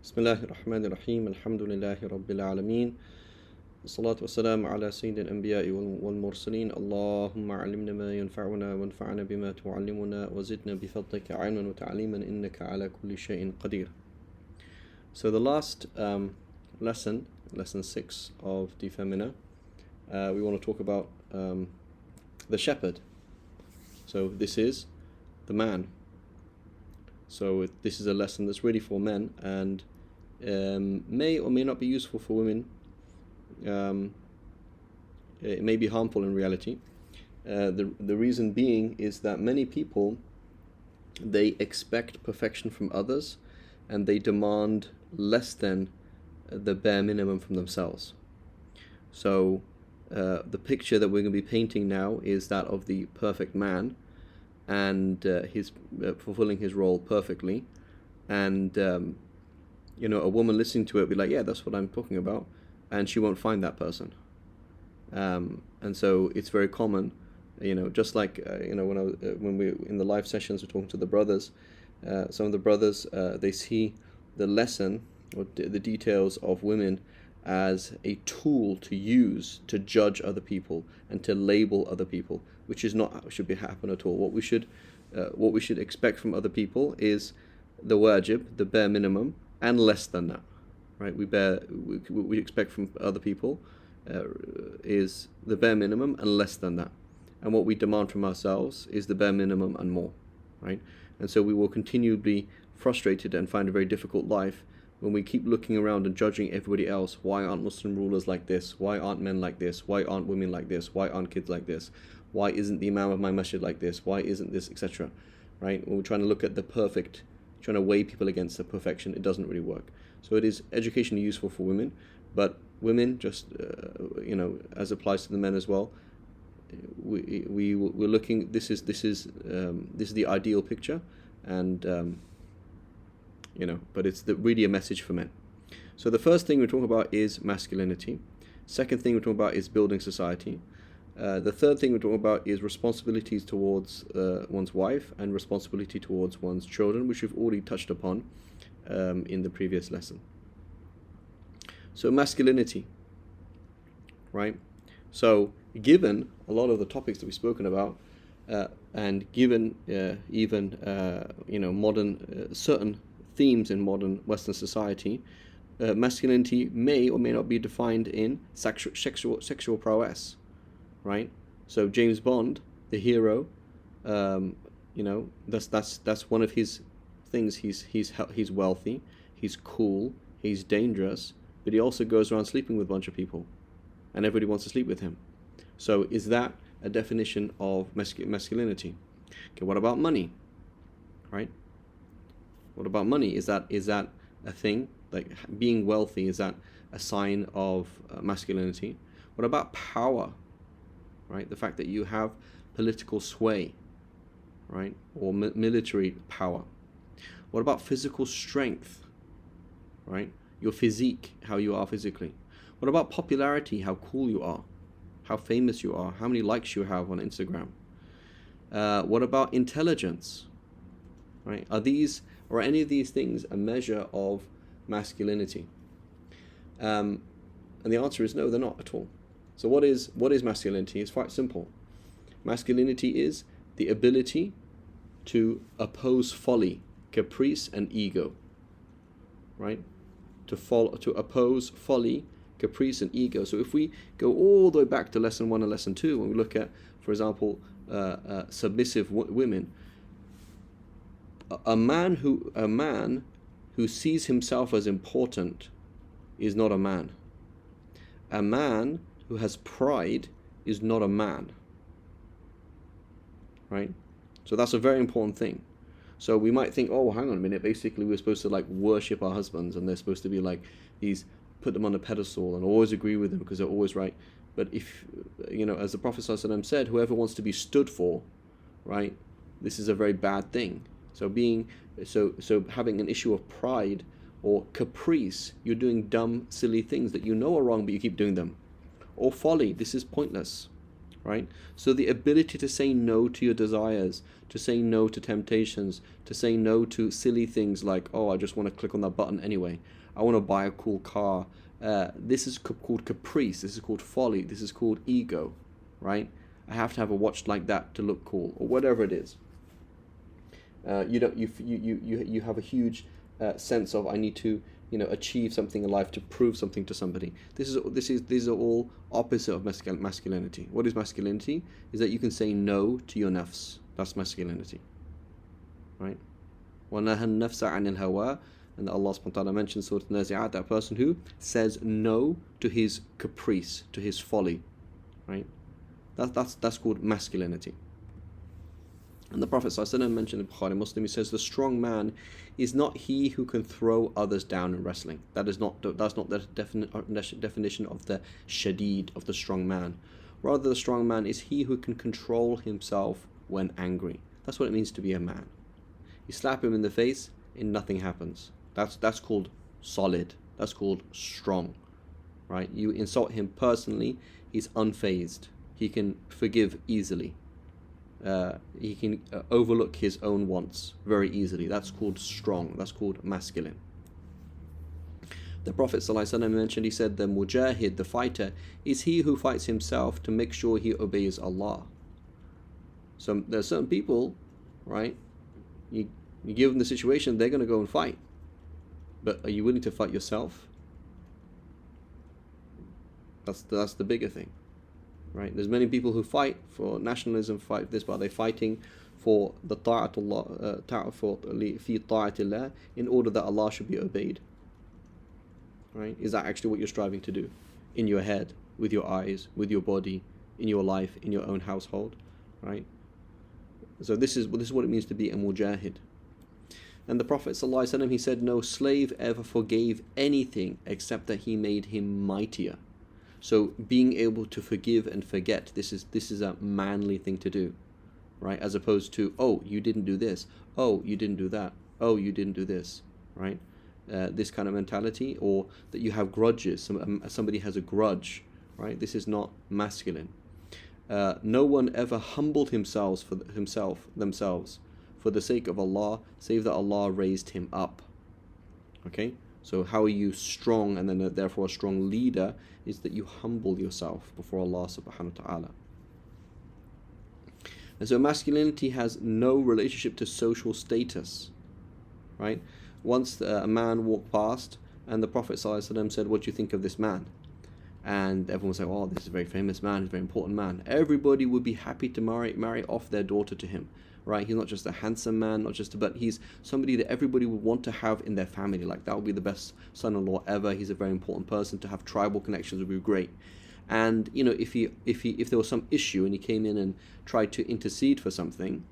Bismillahir Rahmanir Rahim. Alhamdulillahi Rabbil Alameen. Salatu wassalamu ala Sayyidil Anbiya'i wal Mursaleen. Allahumma alimna ma yanfa'una wanfa'na bima tu'allimuna wa zidna bifadlika ilman wa ta'liman innaka ala kulli shay'in qadir. So the last lesson 6 of the Femina, we want to talk about the shepherd. So this is the man. So this is a lesson that's really for men and may or may not be useful for women. It may be harmful in reality. The reason being is that many people, they expect perfection from others and they demand less than the bare minimum from themselves. So the picture that we're going to be painting now is that of the perfect man, and he's fulfilling his role perfectly, and a woman listening to it will be like, yeah, that's what I'm talking about, and she won't find that person. And so it's very common, just like when we in the live sessions we're talking to the brothers, some of the brothers, they see the lesson or the details of women as a tool to use to judge other people and to label other people, which is not should be happen at all. What we should expect from other people is the wajib, the bare minimum, and less than that, right? We expect from other people is the bare minimum and less than that, and what we demand from ourselves is the bare minimum and more, right? And so we will continue to be frustrated and find a very difficult life when we keep looking around and judging everybody else. Why aren't Muslim rulers like this? Why aren't men like this? Why aren't women like this? Why aren't kids like this? Why isn't the imam of my masjid like this? Why isn't this, etc.? Right? When we're trying to look at the perfect, trying to weigh people against the perfection, it doesn't really work. So it is educationally useful for women, but women, just as applies to the men as well, we're looking. This is the ideal picture, and but it's really a message for men. So the first thing we're talking about is masculinity. Second thing we're talking about is building society. The third thing we're talking about is responsibilities towards one's wife and responsibility towards one's children, which we've already touched upon in the previous lesson. So masculinity, right? So given a lot of the topics that we've spoken about, and given even modern certain themes in modern Western society, masculinity may or may not be defined in sexual prowess, right? So James Bond, the hero, that's one of his things. He's wealthy, he's cool, he's dangerous, but he also goes around sleeping with a bunch of people, and everybody wants to sleep with him. So is that a definition of masculinity? Okay, what about money, right? What about money? Is that a thing? Like being wealthy, is that a sign of masculinity? What about power, right? The fact that you have political sway, right? Or military power. What about physical strength, right? Your physique, how you are physically. What about popularity, how cool you are, how famous you are, how many likes you have on Instagram? What about intelligence, right? Are any of these things a measure of masculinity? And the answer is no, they're not at all. So what is masculinity? It's quite simple. Masculinity is the ability to oppose folly, caprice, and ego, right? To oppose folly, caprice, and ego. So if we go all the way back to lesson 1 and lesson 2, when we look at, for example, submissive women, a man who sees himself as important is not a man. A man who has pride is not a man, right? So that's a very important thing. So we might think, oh, hang on a minute, basically we're supposed to like worship our husbands and they're supposed to be like these, put them on a pedestal and always agree with them because they're always right. But if, as the Prophet ﷺ said, whoever wants to be stood for, right, this is a very bad thing. So having an issue of pride or caprice, you're doing dumb, silly things that you know are wrong, but you keep doing them. Or folly, this is pointless, right? So the ability to say no to your desires, to say no to temptations, to say no to silly things like, oh, I just want to click on that button anyway. I want to buy a cool car. This is called caprice. This is called folly. This is called ego, right? I have to have a watch like that to look cool, or whatever it is. You have a huge sense of, I need to achieve something in life, to prove something to somebody. These are all opposite of masculinity. What is masculinity? Is that you can say no to your nafs. That's masculinity, right? وَنَهَى النَّفْسَ عَنِ الْهَوَىٰ, and Allah subhanahu wa ta'ala mentions Surah Nazi'at, that person who says no to his caprice, to his folly, right? That's called masculinity. And the Prophet ﷺ mentioned in Bukhari Muslim, he says, the strong man is not he who can throw others down in wrestling. That's not the definition of the shadid, of the strong man. Rather, the strong man is he who can control himself when angry. That's what it means to be a man. You slap him in the face and nothing happens. That's called solid. That's called strong, right? You insult him personally, he's unfazed. He can forgive easily. He can overlook his own wants very easily. That's called strong. That's called masculine. The Prophet ﷺ mentioned, he said, the mujahid, the fighter, is he who fights himself to make sure he obeys Allah. So there are certain people, right? You give them the situation, they're going to go and fight. But are you willing to fight yourself? That's the bigger thing. Right? There's many people who fight for nationalism, fight this, but they're fighting for the ta'atullah, fi ta'atillah, in order that Allah should be obeyed. Right? Is that actually what you're striving to do? In your head, with your eyes, with your body, in your life, in your own household, right? So this is what it means to be a mujahid. And the Prophet ﷺ, he said, no slave ever forgave anything except that he made him mightier. So being able to forgive and forget, this is a manly thing to do, right? As opposed to, oh, you didn't do this, oh, you didn't do that, oh, you didn't do this, right? This kind of mentality, or that you have grudges, somebody has a grudge, right? This is not masculine. No one ever humbled themselves for the sake of Allah, save that Allah raised him up. Okay? So how are you strong, and then therefore a strong leader, is that you humble yourself before Allah subhanahu wa ta'ala. And so masculinity has no relationship to social status, right? Once a man walked past and the Prophet ﷺ said, what do you think of this man? And everyone would say, oh, this is a very famous man, he's a very important man. Everybody would be happy to marry off their daughter to him. Right, he's not just a handsome man, but he's somebody that everybody would want to have in their family. Like, that would be the best son-in-law ever. He's a very important person. To have tribal connections would be great. And if there was some issue and he came in and tried to intercede for something,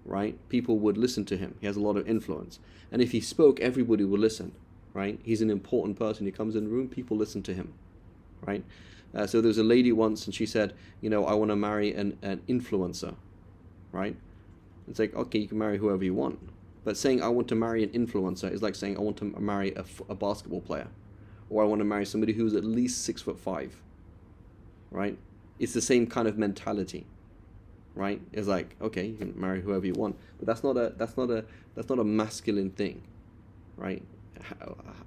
right, people would listen to him. He has a lot of influence. And if he spoke, everybody would listen. Right, he's an important person. He comes in the room, people listen to him. Right, so there was a lady once, and she said, I want to marry an influencer. Right. It's like, okay, you can marry whoever you want. But saying I want to marry an influencer is like saying I want to marry a basketball player. Or I want to marry somebody who's at least 6'5". Right? It's the same kind of mentality. Right? It's like, okay, you can marry whoever you want. But that's not a masculine thing. Right?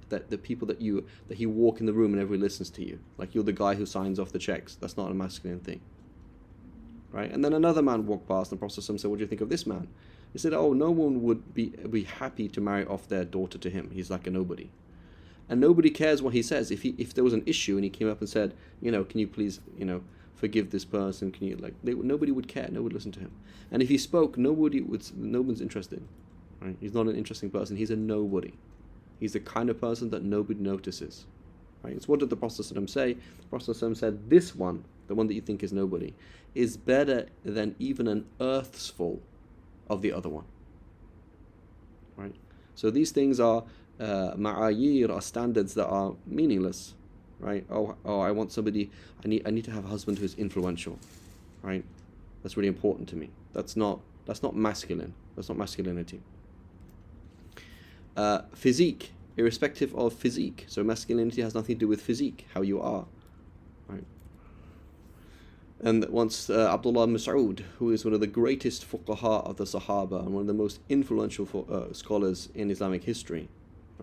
That the people that you walk in the room and everybody listens to you. Like, you're the guy who signs off the checks. That's not a masculine thing. Right? And then another man walked past, and the Prophet said, what do you think of this man? He said, oh, no one would be happy to marry off their daughter to him. He's like a nobody. And nobody cares what he says. If there was an issue and he came up and said, can you please, forgive this person? Can you, nobody would care. Nobody would listen to him. And if he spoke, no one's interested. Right? He's not an interesting person. He's a nobody. He's the kind of person that nobody notices. Right? So what did the Prophet say? The Prophet said, this one, the one that you think is nobody, is better than even an earth's full of the other one. Right? So these things are ma'ayir, are standards that are meaningless. Right? Oh, I want somebody, I need to have a husband who's influential. Right? That's really important to me. That's not masculine. That's not masculinity. Physique, irrespective of physique. So masculinity has nothing to do with physique, how you are. Right? And once Abdullah ibn Mas'ud, who is one of the greatest fuqaha of the Sahaba and one of the most influential scholars in Islamic history,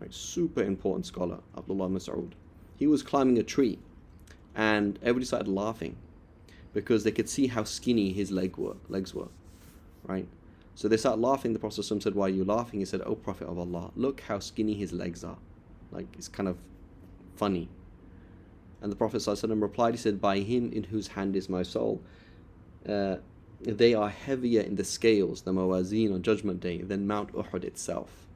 right, super important scholar, Abdullah ibn Mas'ud, he was climbing a tree, and everybody started laughing because they could see how skinny his legs were, right? So they started laughing. The Prophet ﷺ said, "Why are you laughing?" He said, "Oh Prophet of Allah, look how skinny his legs are. Like, it's kind of funny." And the Prophet ﷺ replied, he said, "By him in whose hand is my soul, they are heavier in the scales, the mawazin on Judgment Day, than Mount Uhud itself."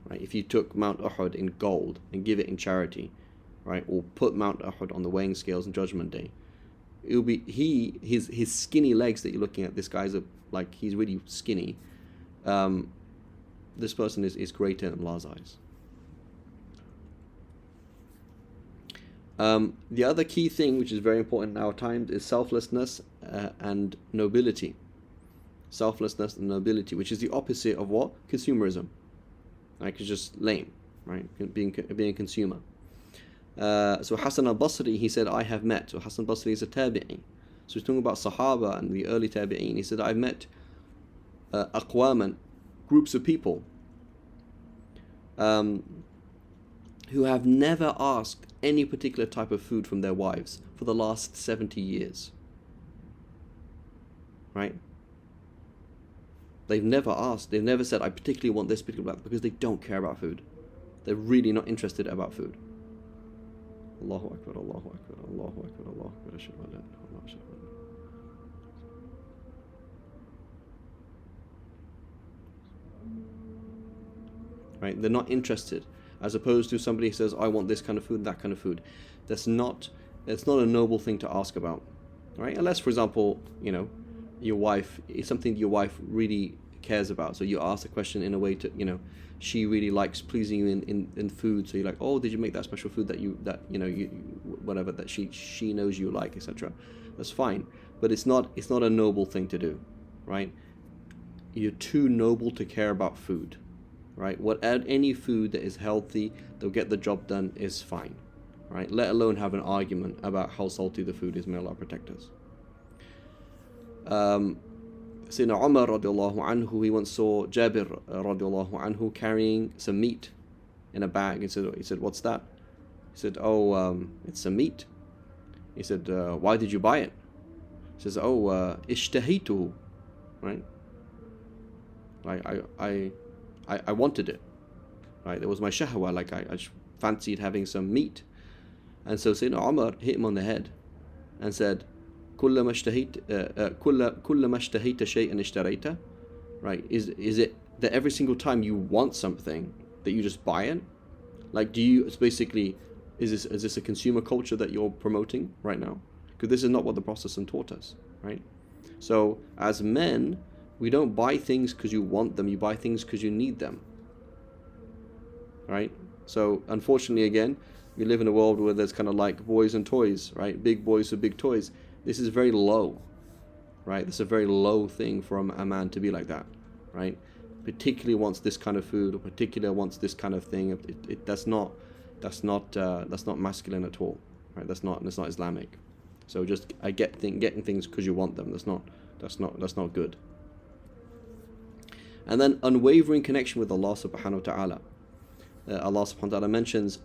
Right? If you took Mount Uhud in gold and give it in charity, right, or put Mount Uhud on the weighing scales on Judgment Day, it will be his skinny legs that you're looking at. This guy's like, he's really skinny. This person is greater in Allah's eyes. The other key thing, which is very important in our times, is selflessness and nobility. Selflessness and nobility, which is the opposite of what? Consumerism. Like, it's just lame, right? Being a consumer. So Hassan al-Basri, he said, I have met. So Hassan al-Basri is a tabi'i. So he's talking about Sahaba and the early tabi'in. He said, I've met aqwaman, groups of people, who have never asked any particular type of food from their wives for the last 70 years. Right? They've never asked, they've never said, I particularly want this particular, because they don't care about food. They're really not interested about food. Allahu Akbar, Allahu Akbar, Allahu Akbar, Allahu Akbar, ashhadu an la ilaha illallah, ashhadu an la. Right? They're not interested. As opposed to somebody who says, I want this kind of food, that kind of food. It's not a noble thing to ask about. Right? Unless, for example, your wife, it's something your wife really cares about. So you ask the question in a way to, she really likes pleasing you in food. So you're like, oh, did you make that special food that whatever that she knows you like, etc. That's fine. But it's not a noble thing to do, right? You're too noble to care about food, right? Any food that is healthy, they'll get the job done, is fine, right? Let alone have an argument about how salty the food is. May Allah protect us. Sayyidina Umar radiallahu anhu, he once saw Jabir radiallahu anhu carrying some meat in a bag. He said, what's that? He said, it's some meat. He said, why did you buy it? He says, ishtahituhu, right? Like, I wanted it, right? It was my shahwa, like I fancied having some meat. And so Sayyidina Umar hit him on the head and said, كلما اشتهيت شيئا اشتريته, right? Is it that every single time you want something that you just buy it? Like, it's basically, is this a consumer culture that you're promoting right now? Because this is not what the Prophet taught us, right? So as men, we don't buy things because you want them, you buy things because you need them, right? So unfortunately, again, we live in a world where there's kind of like boys and toys, right? Big boys with big toys. This is very low, right? This is a very low thing for a man to be like that, right? Particularly wants this kind of food, or particularly wants this kind of thing. That's not masculine at all, right? That's not Islamic. So just getting things because you want them. That's not good. And then unwavering connection with Allah subhanahu wa ta'ala. Allah subhanahu wa ta'ala mentions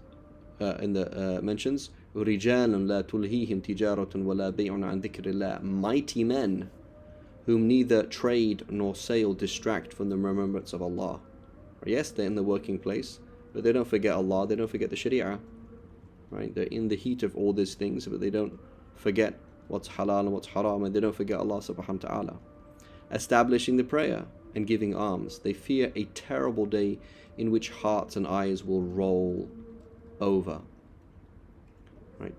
رِجَالٌ لَا تُلْهِيهِمْ تِجَارَةٌ وَلَا بَيْعٌ عَنْ ذِكْرِ اللَّهِ, mighty men whom neither trade nor sale distract from the remembrance of Allah. Yes, they're in the working place, but they don't forget Allah, they don't forget the Sharia, right? They're in the heat of all these things, but they don't forget what's halal and what's haram, and they don't forget Allah subhanahu wa ta'ala. Establishing the prayer and giving alms, they fear a terrible day in which hearts and eyes will roll over. Right? A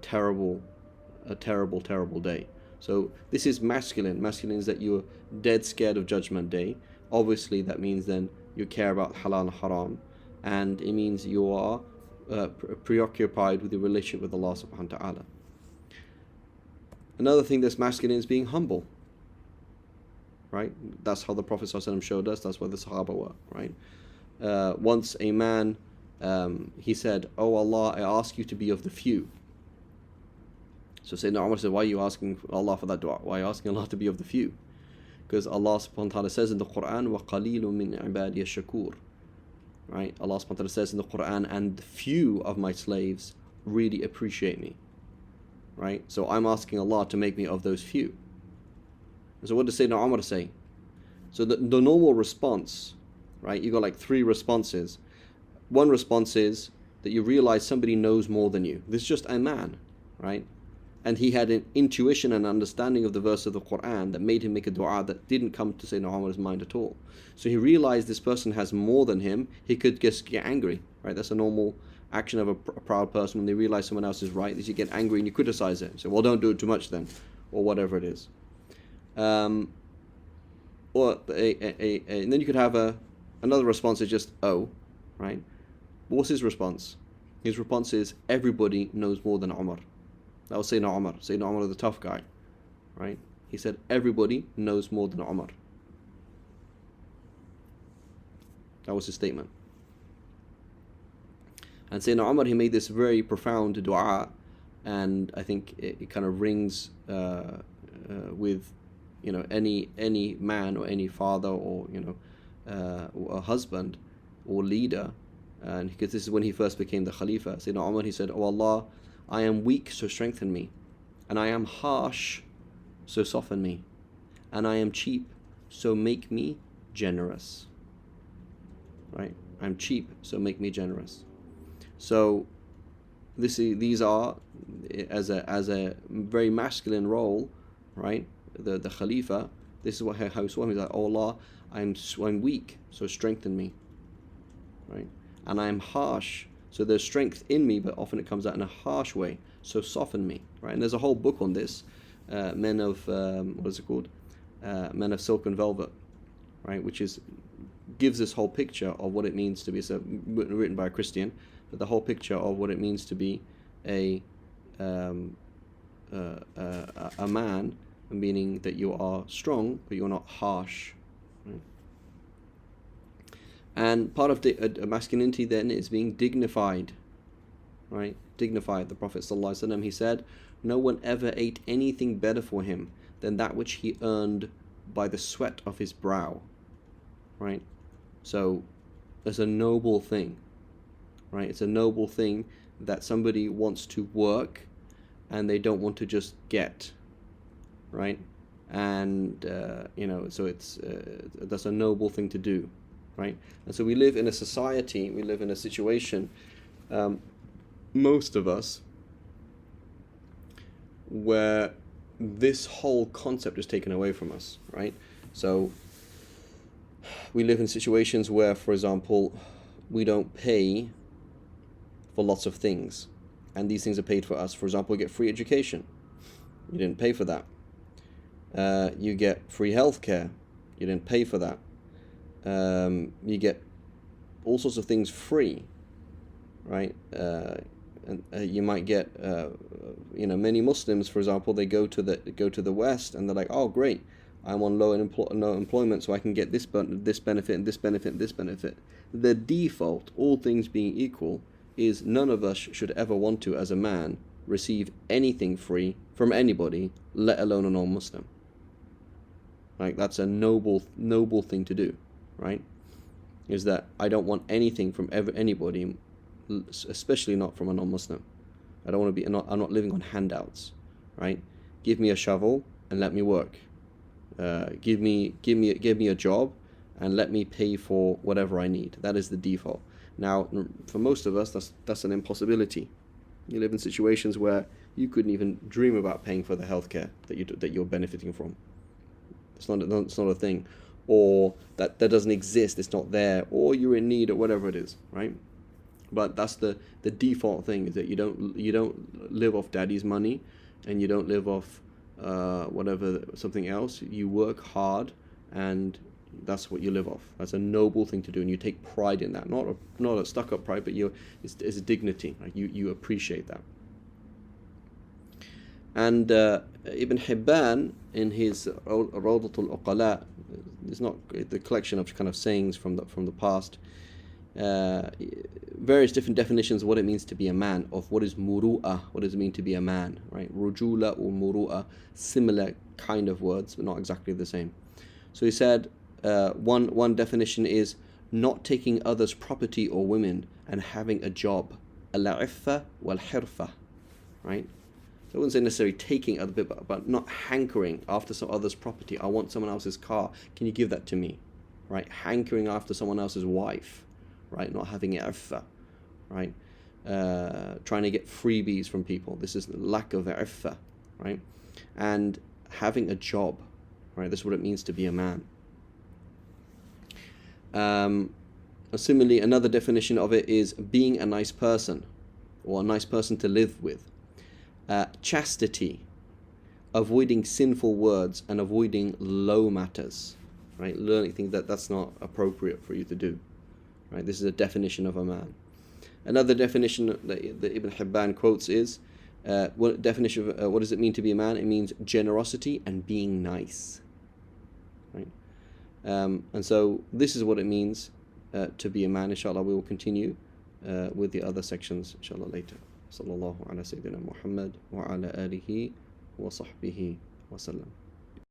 terrible day. So this is masculine. Masculine is that you're dead scared of Judgment Day. Obviously that means then you care about halal and haram, and it means you are preoccupied with your relationship with Allah subhanahu wa ta'ala. Another thing that's masculine is being humble. Right? That's how the Prophet ﷺ showed us. That's what the Sahaba were. Right? Once a man, he said, "Oh Allah, I ask you to be of the few." So Sayyidina Umar said, why are you asking Allah for that dua? Why are you asking Allah to be of the few? Because Allah subhanahu wa ta'ala says in the Quran, وَقَلِيلٌ مِّنْ عِبَادِيَ الشَّكُورِ. Right? Allah subhanahu wa ta'ala says in the Quran, and few of my slaves really appreciate me. Right? So I'm asking Allah to make me of those few. So what does Sayyidina Umar say? So the normal response, right? You got like 3 responses. One response is that you realize somebody knows more than you. This is just a man, right? And he had an intuition and understanding of the verse of the Quran that made him make a dua that didn't come to Sayyidina Umar's mind at all. So he realized this person has more than him. He could just get angry, right? That's a normal action of a proud person when they realize someone else is right. Is you get angry and you criticize it. So, well, don't do it too much then, or whatever it is. And then you could have another response is just, oh, right? What's his response? His response is, everybody knows more than Umar. That was Sayyidina Umar. Sayyidina Umar was the tough guy, right? He said, everybody knows more than Umar. That was his statement. And Sayyidina Umar, he made this very profound dua, and I think it kind of rings with, you know, any man or any father or, you know, a husband or leader. And because this is when he first became the Khalifa. Sayyidina Umar, he said, "Oh Allah, I am weak, so strengthen me. And I am harsh, so soften me. And I am cheap, so make me generous." Right? I'm cheap, so make me generous. So these are, as a very masculine role, right? The Khalifa, this is how he saw him. He's like, "Oh Allah, I'm weak, so strengthen me." Right? And I am harsh, so there's strength in me, but often it comes out in a harsh way, so soften me. Right? And there's a whole book on this, Men of what is it called? Men of Silk and Velvet, right? Which gives this whole picture of what it means to be, so written by a Christian, but the whole picture of what it means to be a man, meaning that you are strong, but you're not harsh. Right? And part of masculinity then is being dignified, right? Dignified. The Prophet ﷺ, he said, "No one ever ate anything better for him than that which he earned by the sweat of his brow," right? So it's a noble thing, right? It's a noble thing that somebody wants to work and they don't want to just get, right? And so it's that's a noble thing to do, right? And so we live in a society, we live in a situation, most of us, where this whole concept is taken away from us, right? So we live in situations where, for example, we don't pay for lots of things, and these things are paid for us. For example, we get free education. You didn't pay for that. You get free healthcare. You didn't pay for that. You get all sorts of things free, right? And you might get, many Muslims, for example, they go to the West and they're like, "Oh, great, I'm on low employment, so I can get this benefit and this benefit and this benefit." The default, all things being equal, is none of us should ever want to, as a man, receive anything free from anybody, let alone a non-Muslim. Like, that's a noble thing to do, right? Is that I don't want anything from anybody, especially not from a non-Muslim. I don't want to be. I'm not living on handouts, right? Give me a shovel and let me work. Give me a job and let me pay for whatever I need. That is the default. Now, for most of us, that's an impossibility. You live in situations where you couldn't even dream about paying for the healthcare that you're benefiting from. It's not a thing, or that doesn't exist. It's not there, or you're in need, or whatever it is, right? But that's the default thing, is that you don't live off daddy's money, and you don't live off something else. You work hard, and that's what you live off. That's a noble thing to do, and you take pride in that. Not a stuck-up pride, but it's a dignity. Like you appreciate that. And Ibn Hibban, in his Rawdatul Uqala, it's not the collection of kind of sayings from the past. various different definitions of what it means to be a man, of what is muru'ah, what does it mean to be a man, right? Rujula or muru'ah, similar kind of words, but not exactly the same. So he said, one definition is not taking others' property or women and having a job. Al-iffa wal-hirfa, right? So I wouldn't say necessarily taking other people, but not hankering after some other's property. I want someone else's car. Can you give that to me? Right? Hankering after someone else's wife, right? Not having iffa, right? Trying to get freebies from people. This is lack of iffa, right? And having a job, right? This is what it means to be a man. Similarly, another definition of it is being a nice person, or a nice person to live with. Chastity, avoiding sinful words and avoiding low matters, right? Learning things that's not appropriate for you to do, right? This is a definition of a man. Another definition that Ibn Hibban quotes is, what definition of what does it mean to be a man? It means generosity and being nice, right? And so this is what it means to be a man. Inshallah, we will continue with the other sections inshallah later. صلى الله على سيدنا محمد وعلى آله وصحبه وسلم.